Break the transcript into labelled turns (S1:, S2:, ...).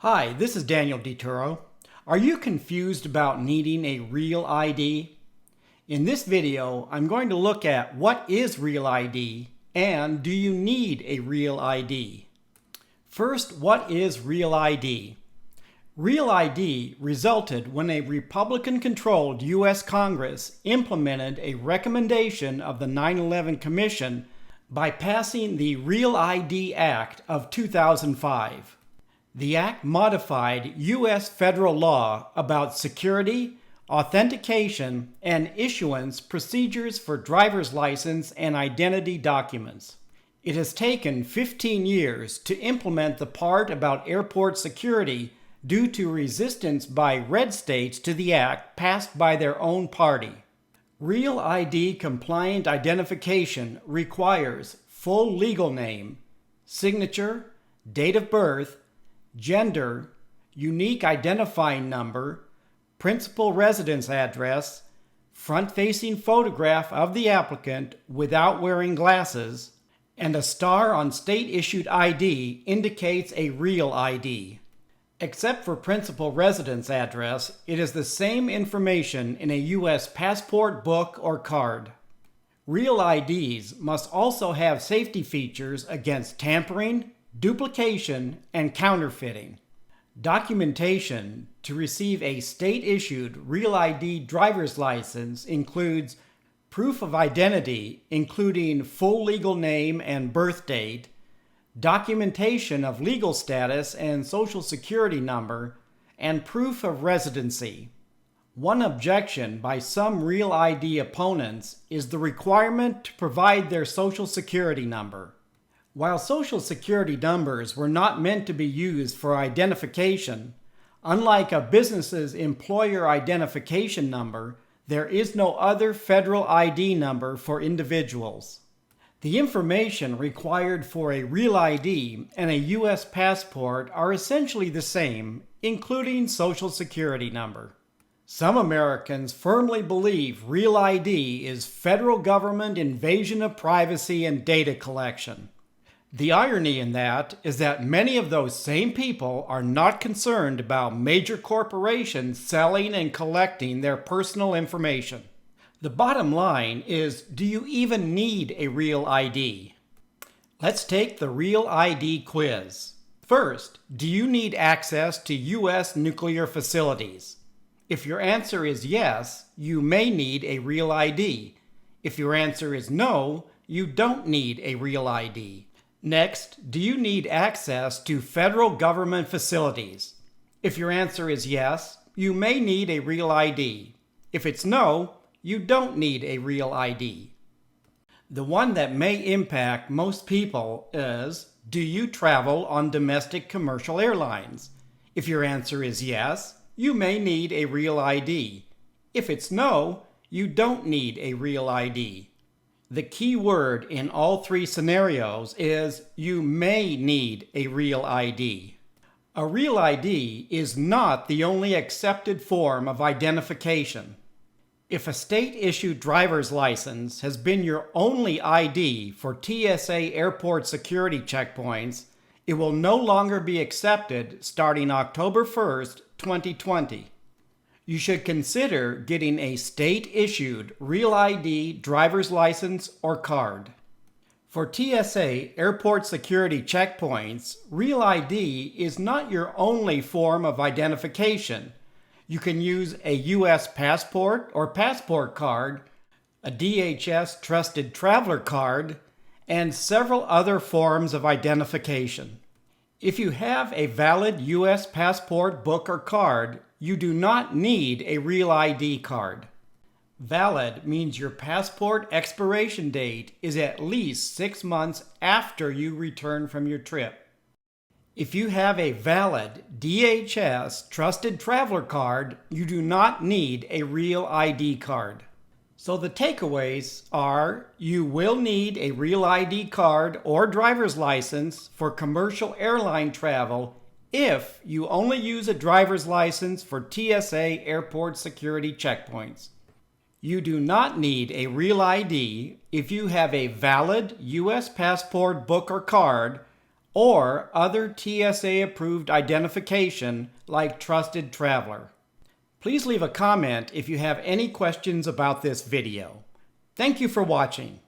S1: Hi, this is Daniel DiTuro. Are you confused about needing a real ID? In this video, I'm going to look at what is real ID and do you need a real ID? First, what is real ID? Real ID resulted when a Republican-controlled U.S. Congress implemented a recommendation of the 9/11 Commission by passing the Real ID Act of 2005. The act modified U.S. federal law about security, authentication, and issuance procedures for driver's license and identity documents. It has taken 15 years to implement the part about airport security due to resistance by red states to the act passed by their own party. Real ID compliant identification requires full legal name, signature, date of birth, gender, unique identifying number, principal residence address, front-facing photograph of the applicant without wearing glasses, and a star on state-issued ID indicates a real ID. Except for principal residence address, it is the same information in a U.S. passport, book, or card. Real IDs must also have safety features against tampering, duplication, and counterfeiting. Documentation to receive a state-issued Real ID driver's license includes proof of identity, including full legal name and birth date, documentation of legal status and social security number, and proof of residency. One objection by some Real ID opponents is the requirement to provide their social security number. While social security numbers were not meant to be used for identification, unlike a business's employer identification number, there is no other federal ID number for individuals. The information required for a Real ID and a U.S. passport are essentially the same, including social security number. Some Americans firmly believe Real ID is federal government invasion of privacy and data collection. The irony in that is that many of those same people are not concerned about major corporations selling and collecting their personal information. The bottom line is, do you even need a Real ID? Let's take the Real ID quiz. First, do you need access to U.S. nuclear facilities? If your answer is yes, you may need a Real ID. If your answer is no, you don't need a Real ID. Next, do you need access to federal government facilities? If your answer is yes, you may need a Real ID. If it's no, you don't need a Real ID. The one that may impact most people is, do you travel on domestic commercial airlines? If your answer is yes, you may need a Real ID. If it's no, you don't need a Real ID. The key word in all three scenarios is you may need a Real ID. A Real ID is not the only accepted form of identification. If a state-issued driver's license has been your only ID for TSA airport security checkpoints, it will no longer be accepted starting October 1st, 2020. You should consider getting a state-issued Real ID driver's license or card. For TSA airport security checkpoints, Real ID is not your only form of identification. You can use a U.S. passport or passport card, a DHS Trusted Traveler card, and several other forms of identification. If you have a valid U.S. passport, book, or card, you do not need a Real ID card. Valid means your passport expiration date is at least 6 months after you return from your trip. If you have a valid DHS Trusted Traveler card, you do not need a Real ID card. So the takeaways are, you will need a Real ID card or driver's license for commercial airline travel if you only use a driver's license for TSA airport security checkpoints. You do not need a Real ID if you have a valid U.S. passport, book, or card, or other TSA-approved identification like Trusted Traveler. Please leave a comment if you have any questions about this video. Thank you for watching.